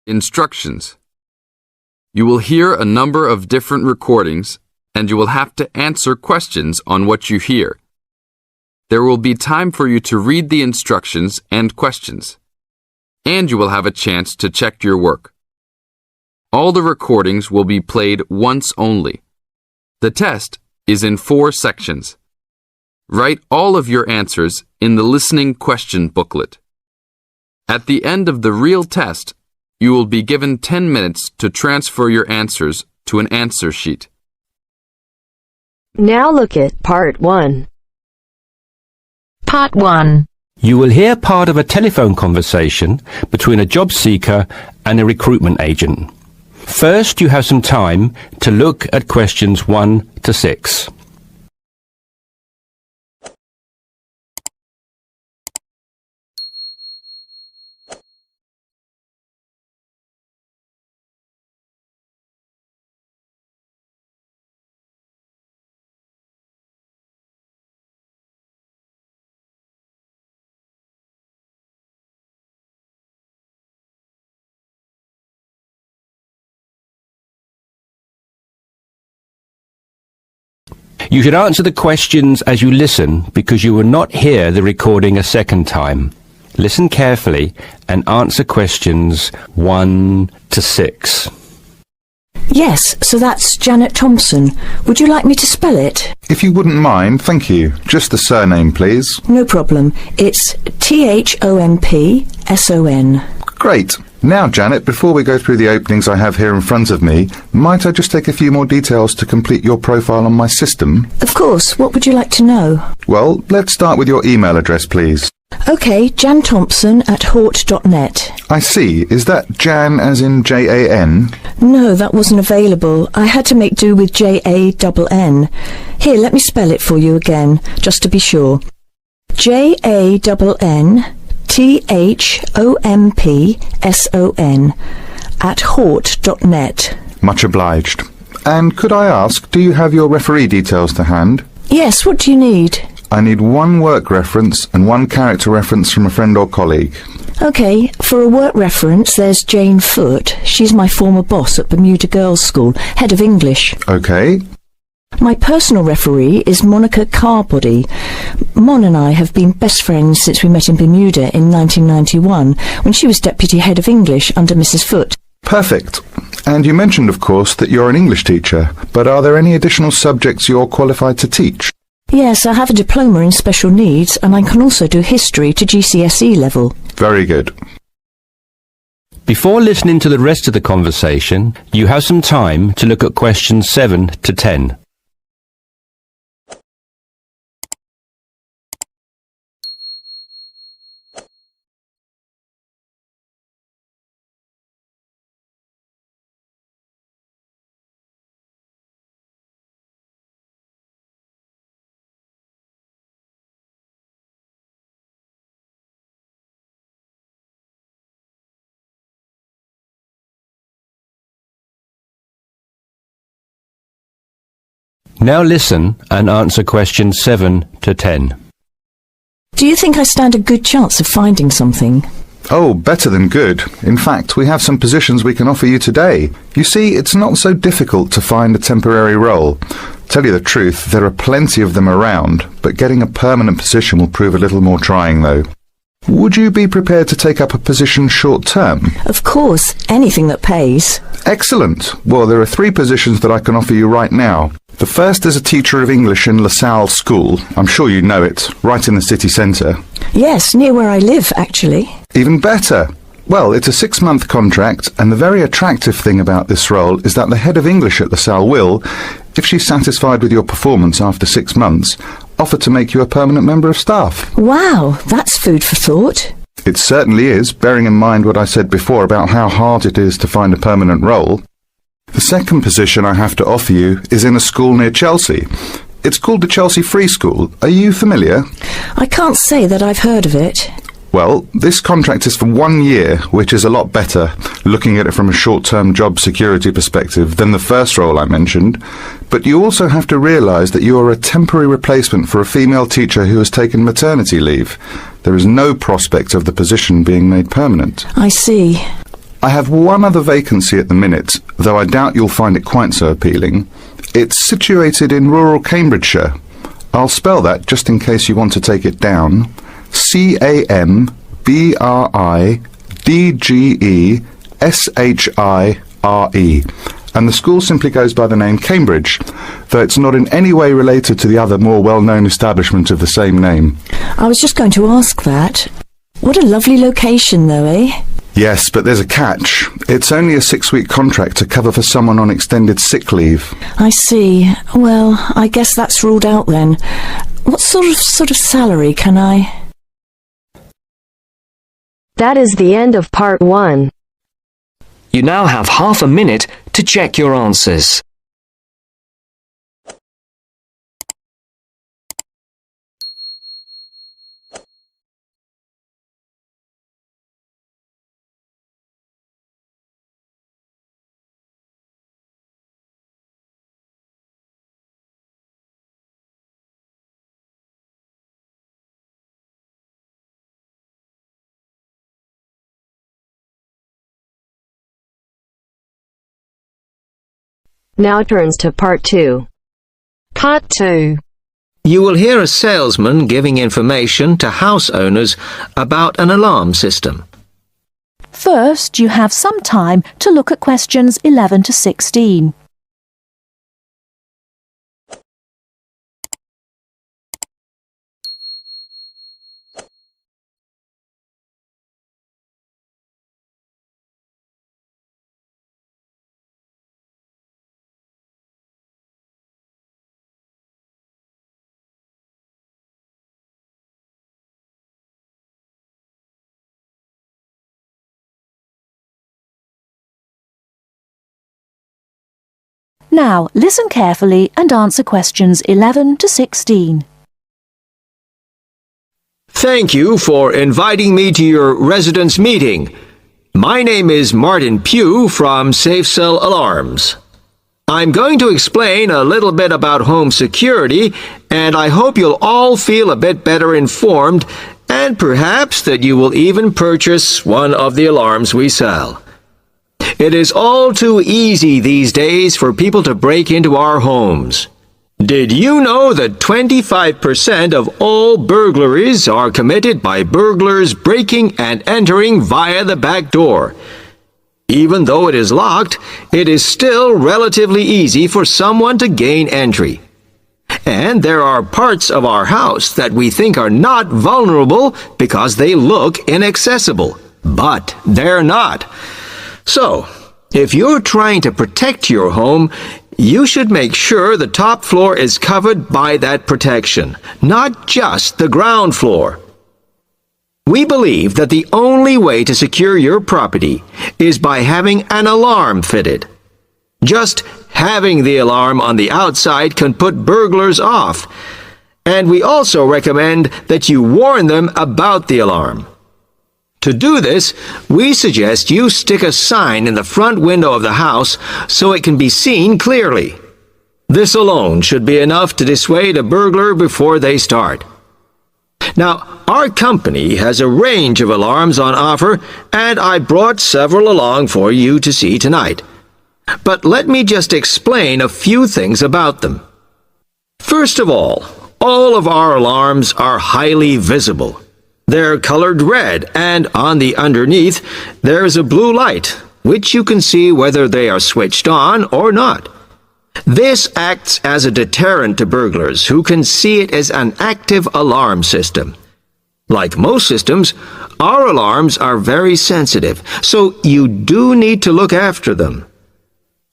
Instructions. You will hear a number of different recordings, and you will have to answer questions on what you hear. There will be time for you to read the instructions and questions, and you will have a chance to check your work. All the recordings will be played once only. The test is in 4 sections. Write all of your answers in the listening question booklet. At the end of the real test, you will be given 10 minutes to transfer your answers to an answer sheet. Now look at Part 1. Part 1. You will hear part of a telephone conversation between a job seeker and a recruitment agent. First, you have some time to look at questions 1 to 6. You should answer the questions as you listen because you will not hear the recording a second time. Listen carefully and answer questions 1 to 6. Yes, so that's Janet Thompson. Would you like me to spell it? If you wouldn't mind, thank you. Just the surname, please. No problem. It's Thompson. Great. Now, Janet, before we go through the openings I have here in front of me, might I just take a few more details to complete your profile on my system? Of course. What would you like to know? Well, let's start with your email address, please. OK, janthompson@hort.net. I see. Is that Jan as in Jan? No, that wasn't available. I had to make do with Jann. Here, let me spell it for you again, just to be sure. JANNTHOMPSON @hort.net. Much obliged. And could I ask, do you have your referee details to hand? Yes, what do you need? I need 1 work reference and 1 character reference from a friend or colleague. OK, for a work reference, there's Jane Foote. She's my former boss at Bermuda Girls' School, head of English. OK. My personal referee is Monica Carbody. Mon and I have been best friends since we met in Bermuda in 1991, when she was deputy head of English under Mrs. Foote. Perfect. And you mentioned, of course, that you're an English teacher, but are there any additional subjects you're qualified to teach? Yes, I have a diploma in special needs, and I can also do history to GCSE level. Very good. Before listening to the rest of the conversation, you have some time to look at questions 7 to 10. Now listen and answer questions 7 to 10. Do you think I stand a good chance of finding something? Oh, better than good. In fact, we have some positions we can offer you today. You see, it's not so difficult to find a temporary role. Tell you the truth, there are plenty of them around, but getting a permanent position will prove a little more trying, though. Would you be prepared to take up a position short-term? Of course, anything that pays. Excellent. Well, there are 3 positions that I can offer you right now. The first is a teacher of English in LaSalle School. I'm sure you know it, right in the city centre. Yes, near where I live, actually. Even better. Well, it's a 6-month contract, and the very attractive thing about this role is that the head of English at LaSalle will, if she's satisfied with your performance after 6 months, offer to make you a permanent member of staff. Wow, that's food for thought. It certainly is, bearing in mind what I said before about how hard it is to find a permanent role. The second position I have to offer you is in a school near Chelsea. It's called the Chelsea Free School. Are you familiar? I can't say that I've heard of it. Well, this contract is for 1 year, which is a lot better, looking at it from a short-term job security perspective, than the first role I mentioned. But you also have to realise that you are a temporary replacement for a female teacher who has taken maternity leave. There is no prospect of the position being made permanent. I see. I have one other vacancy at the minute, though I doubt you'll find it quite so appealing. It's situated in rural Cambridgeshire. I'll spell that just in case you want to take it down. CAMBRIDGESHIRE. And the school simply goes by the name Cambridge, though it's not in any way related to the other more well-known establishment of the same name. I was just going to ask that. What a lovely location, though, eh? Yes, but there's a catch. It's only a 6-week contract to cover for someone on extended sick leave. I see. Well, I guess that's ruled out then. What sort of salary can I... That is the end of part 1. You now have half a minute to check your answers. Now turns to part 2. Part 2. You will hear a salesman giving information to house owners about an alarm system. First, you have some time to look at questions 11 to 16. Now, listen carefully and answer questions 11 to 16. Thank you for inviting me to your residence meeting. My name is Martin Pugh from Safe Cell Alarms. I'm going to explain a little bit about home security, and I hope you'll all feel a bit better informed, and perhaps that you will even purchase one of the alarms we sell. It is all too easy these days for people to break into our homes. Did you know that 25% of all burglaries are committed by burglars breaking and entering via the back door? Even though it is locked, it is still relatively easy for someone to gain entry. And there are parts of our house that we think are not vulnerable because they look inaccessible. But they're not. So, if you're trying to protect your home, you should make sure the top floor is covered by that protection, not just the ground floor. We believe that the only way to secure your property is by having an alarm fitted. Just having the alarm on the outside can put burglars off, and we also recommend that you warn them about the alarm. To do this, we suggest you stick a sign in the front window of the house so it can be seen clearly. This alone should be enough to dissuade a burglar before they start. Now, our company has a range of alarms on offer, and I brought several along for you to see tonight. But let me just explain a few things about them. First of all of our alarms are highly visible. They're colored red, and on the underneath, there's a blue light, which you can see whether they are switched on or not. This acts as a deterrent to burglars who can see it as an active alarm system. Like most systems, our alarms are very sensitive, so you do need to look after them.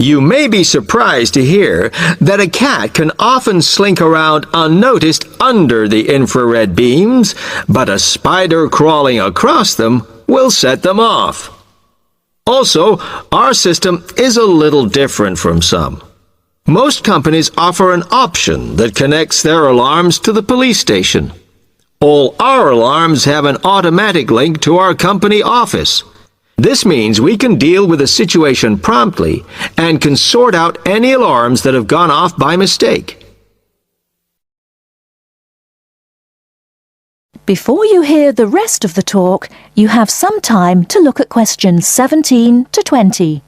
You may be surprised to hear that a cat can often slink around unnoticed under the infrared beams, but a spider crawling across them will set them off. Also, our system is a little different from some. Most companies offer an option that connects their alarms to the police station. All our alarms have an automatic link to our company office. This means we can deal with a situation promptly and can sort out any alarms that have gone off by mistake. Before you hear the rest of the talk, you have some time to look at questions 17 to 20.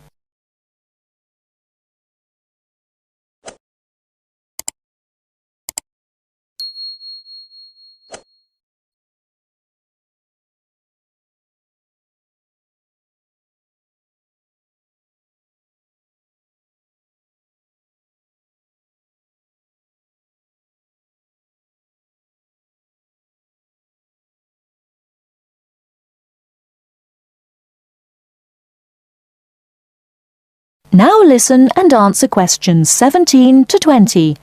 Now listen and answer questions 17 to 20.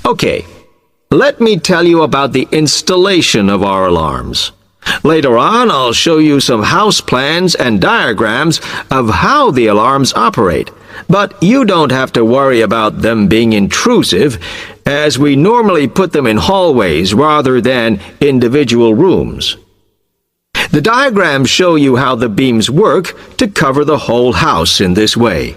Okay, let me tell you about the installation of our alarms. Later on, I'll show you some house plans and diagrams of how the alarms operate, but you don't have to worry about them being intrusive, as we normally put them in hallways rather than individual rooms. The diagrams show you how the beams work to cover the whole house in this way.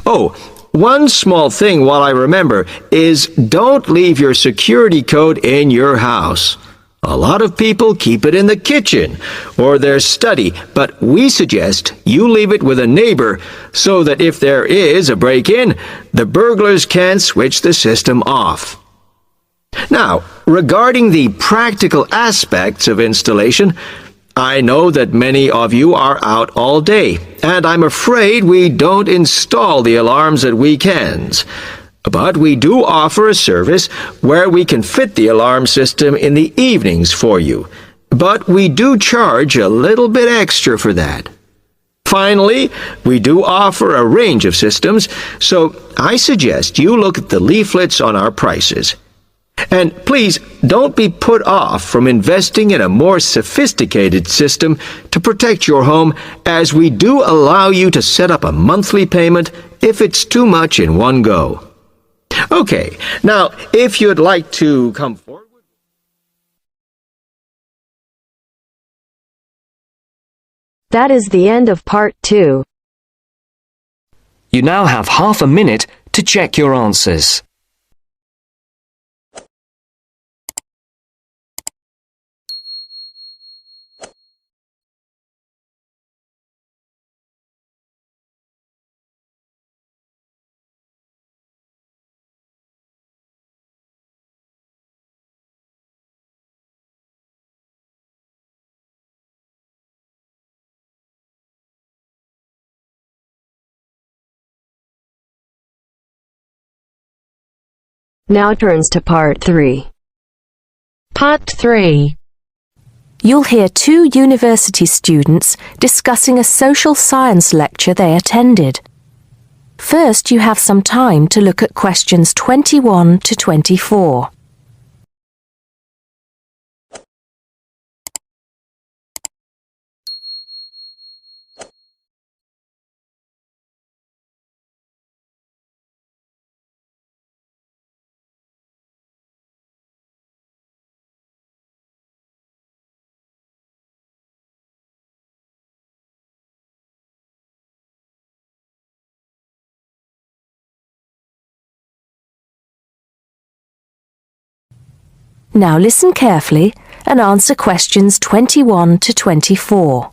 Oh, one small thing while I remember is don't leave your security code in your house. A lot of people keep it in the kitchen or their study, but we suggest you leave it with a neighbor so that if there is a break-in, the burglars can switch the system off. Now, regarding the practical aspects of installation, I know that many of you are out all day, and I'm afraid we don't install the alarms at weekends. But we do offer a service where we can fit the alarm system in the evenings for you. But we do charge a little bit extra for that. Finally, we do offer a range of systems, so I suggest you look at the leaflets on our prices. And please don't be put off from investing in a more sophisticated system to protect your home, as we do allow you to set up a monthly payment if it's too much in one go. Okay, now if you'd like to come forward. That is the end of part 2. You now have half a minute to check your answers. Now turns to part 3. Part 3. You'll hear 2 university students discussing a social science lecture they attended. First, you have some time to look at questions 21 to 24. Now listen carefully and answer questions 21 to 24.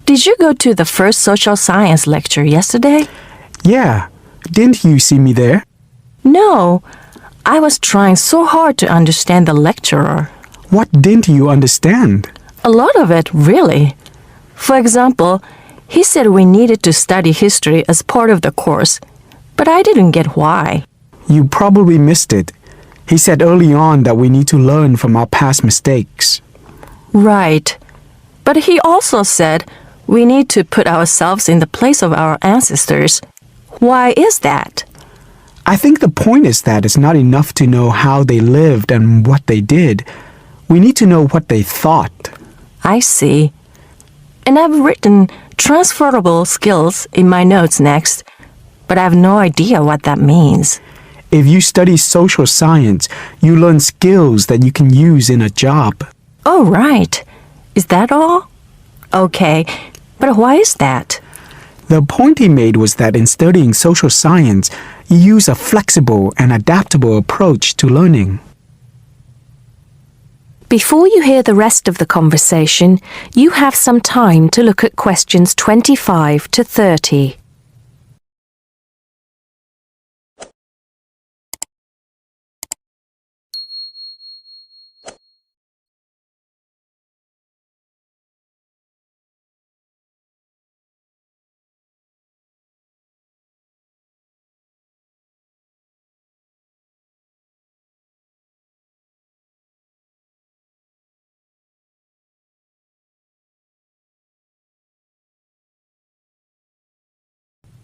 Did you go to the first social science lecture yesterday? Yeah. Didn't you see me there? No. I was trying so hard to understand the lecturer. What didn't you understand? A lot of it, really. For example, he said we needed to study history as part of the course, but I didn't get why. You probably missed it. He said early on that we need to learn from our past mistakes. Right. But he also said we need to put ourselves in the place of our ancestors. Why is that? I think the point is that it's not enough to know how they lived and what they did. We need to know what they thought. I see. And I've written transferable skills in my notes next, but I have no idea what that means. If you study social science, you learn skills that you can use in a job. Oh, right. Is that all? Okay, but why is that? The point he made was that in studying social science, you use a flexible and adaptable approach to learning. Before you hear the rest of the conversation, you have some time to look at questions 25 to 30.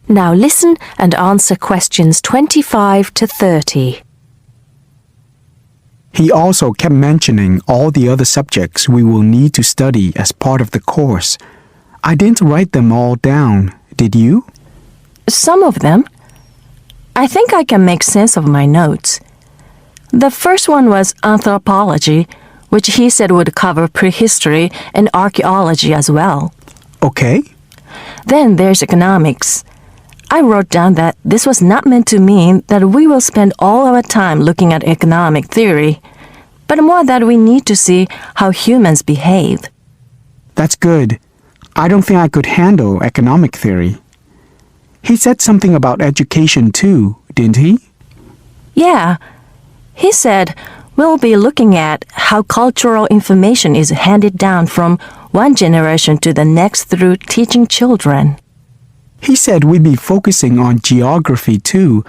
Now listen and answer questions 25 to 30. He also kept mentioning all the other subjects we will need to study as part of the course. I didn't write them all down, did you? Some of them. I think I can make sense of my notes. The first one was anthropology, which he said would cover prehistory and archaeology as well. Okay. Then there's economics. I wrote down that this was not meant to mean that we will spend all our time looking at economic theory, but more that we need to see how humans behave. That's good. I don't think I could handle economic theory. He said something about education too, didn't he? Yeah. He said we'll be looking at how cultural information is handed down from one generation to the next through teaching children. He said we'd be focusing on geography too,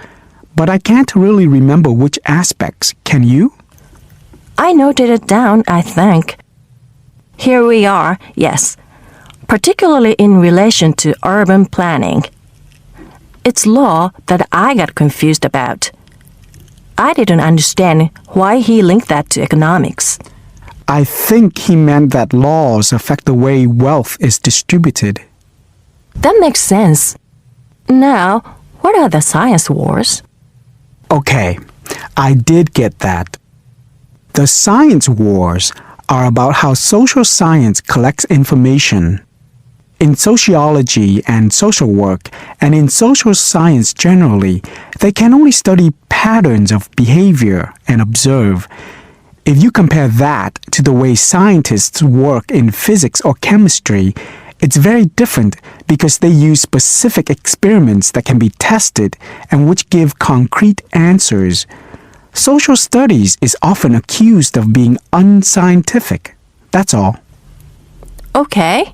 but I can't really remember which aspects. Can you? I noted it down, I think. Here we are, yes, particularly in relation to urban planning. It's law that I got confused about. I didn't understand why he linked that to economics. I think he meant that laws affect the way wealth is distributed. That makes sense. Now, what are the science wars? Okay, I did get that. The science wars are about how social science collects information. In sociology and social work, and in social science generally, they can only study patterns of behavior and observe. If you compare that to the way scientists work in physics or chemistry, it's very different because they use specific experiments that can be tested and which give concrete answers. Social studies is often accused of being unscientific. That's all. Okay.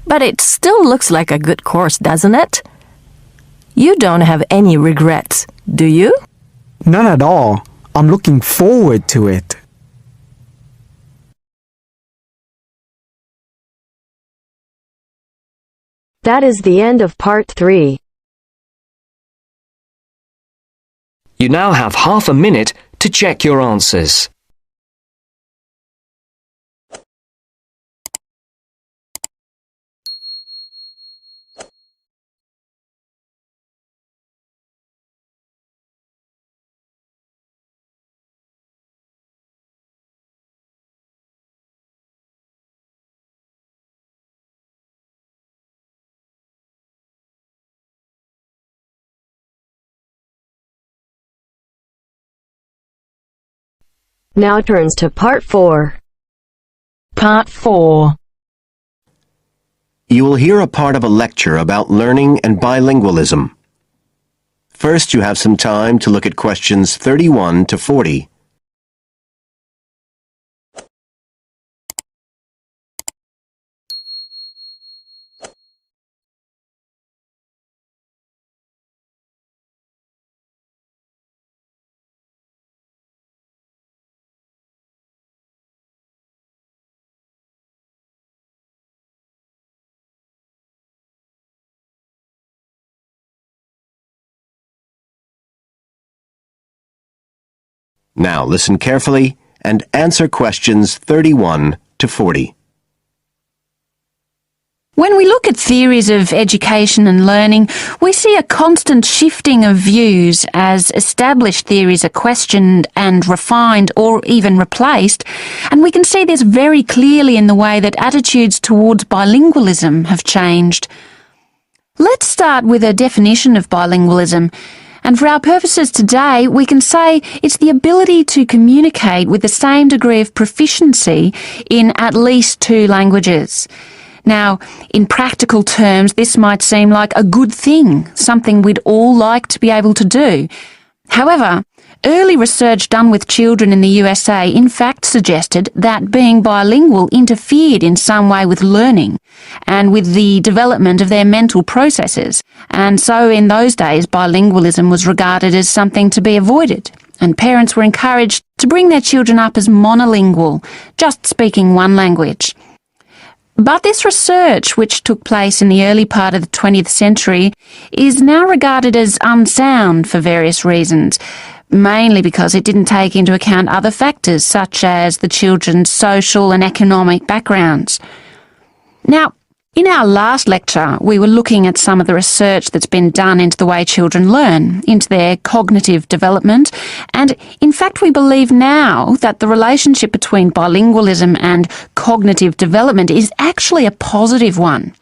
But it still looks like a good course, doesn't it? You don't have any regrets, do you? None at all. I'm looking forward to it. That is the end of part 3. You now have half a minute to check your answers. Now turns to part 4. Part 4. You will hear a part of a lecture about learning and bilingualism. First, you have some time to look at questions 31 to 40. Now listen carefully and answer questions 31 to 40. When we look at theories of education and learning, we see a constant shifting of views as established theories are questioned and refined or even replaced, and we can see this very clearly in the way that attitudes towards bilingualism have changed. Let's start with a definition of bilingualism. And for our purposes today, we can say it's the ability to communicate with the same degree of proficiency in at least 2 languages. Now, in practical terms, this might seem like a good thing, something we'd all like to be able to do. However, early research done with children in the USA in fact suggested that being bilingual interfered in some way with learning and with the development of their mental processes. And so in those days, bilingualism was regarded as something to be avoided, and parents were encouraged to bring their children up as monolingual, just speaking one language. But this research, which took place in the early part of the 20th century, is now regarded as unsound for various reasons, mainly because it didn't take into account other factors such as the children's social and economic backgrounds. Now, in our last lecture, we were looking at some of the research that's been done into the way children learn, into their cognitive development, and in fact we believe now that the relationship between bilingualism and cognitive development is actually a positive one.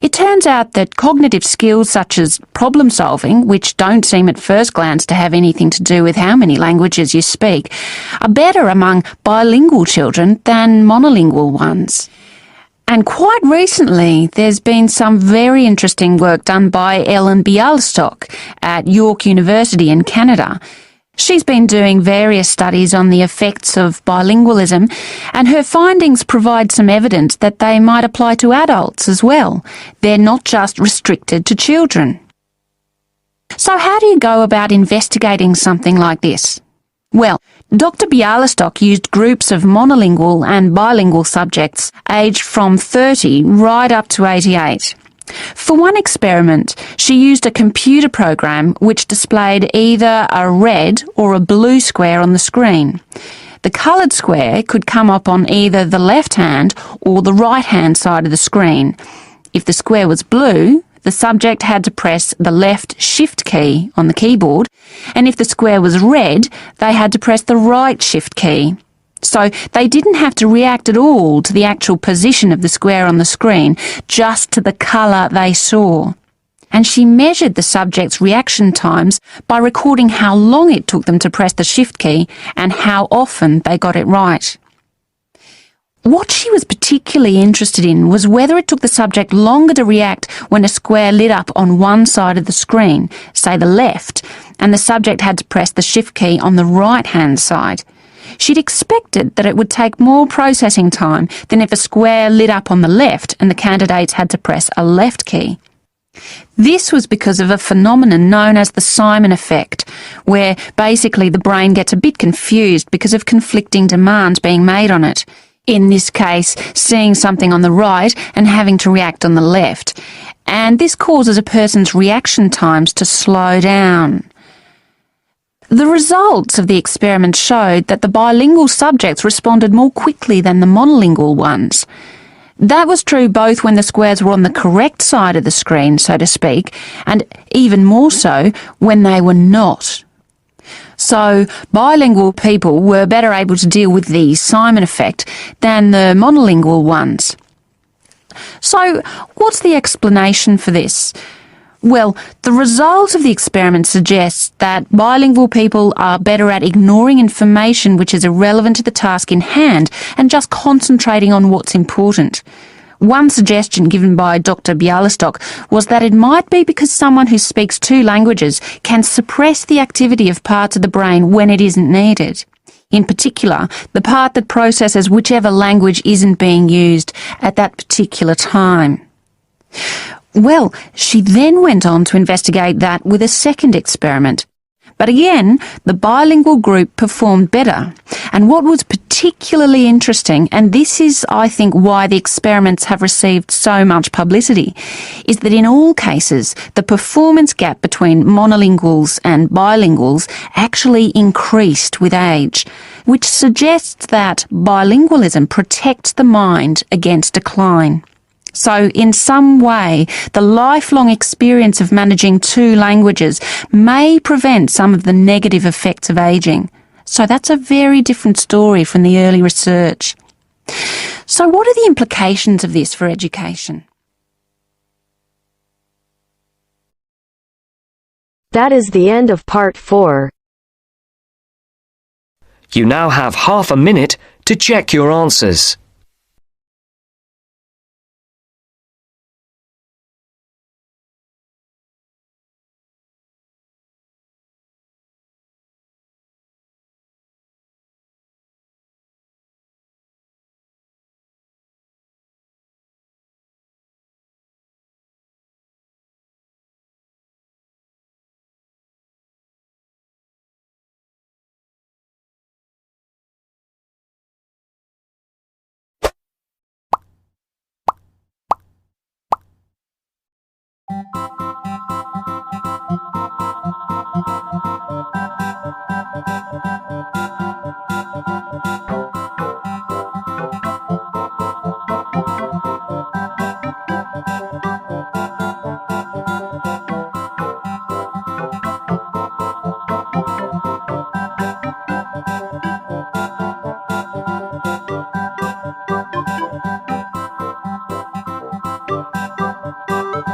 It turns out that cognitive skills such as problem solving, which don't seem at first glance to have anything to do with how many languages you speak, are better among bilingual children than monolingual ones. And quite recently, there's been some very interesting work done by Ellen Bialystok at York University in Canada. She's been doing various studies on the effects of bilingualism, and her findings provide some evidence that they might apply to adults as well. They're not just restricted to children. So how do you go about investigating something like this? Well, Dr. Bialystok used groups of monolingual and bilingual subjects aged from 30 right up to 88. For one experiment, she used a computer program which displayed either a red or a blue square on the screen. The coloured square could come up on either the left-hand or the right-hand side of the screen. If the square was blue, the subject had to press the left shift key on the keyboard, and if the square was red, they had to press the right shift key. So they didn't have to react at all to the actual position of the square on the screen, just to the colour they saw. And she measured the subject's reaction times by recording how long it took them to press the shift key and how often they got it right. What she was particularly interested in was whether it took the subject longer to react when a square lit up on one side of the screen, say the left, and the subject had to press the shift key on the right-hand side. She'd expected that it would take more processing time than if a square lit up on the left and the candidates had to press a left key. This was because of a phenomenon known as the Simon effect, where basically the brain gets a bit confused because of conflicting demands being made on it. In this case, seeing something on the right and having to react on the left. And this causes a person's reaction times to slow down. The results of the experiment showed that the bilingual subjects responded more quickly than the monolingual ones. That was true both when the squares were on the correct side of the screen, so to speak, and even more so when they were not. So, bilingual people were better able to deal with the Simon effect than the monolingual ones. So, what's the explanation for this? Well, the result of the experiment suggests that bilingual people are better at ignoring information which is irrelevant to the task in hand and just concentrating on what's important. One suggestion given by Dr. Bialystok was that it might be because someone who speaks 2 languages can suppress the activity of parts of the brain when it isn't needed. In particular, the part that processes whichever language isn't being used at that particular time. Well, she then went on to investigate that with a second experiment. But again, the bilingual group performed better. And what was particularly interesting, and this is, I think, why the experiments have received so much publicity, is that in all cases, the performance gap between monolinguals and bilinguals actually increased with age, which suggests that bilingualism protects the mind against decline. So, in some way, the lifelong experience of managing 2 languages may prevent some of the negative effects of ageing. So that's a very different story from the early research. So what are the implications of this for education? That is the end of part 4. You now have half a minute to check your answers.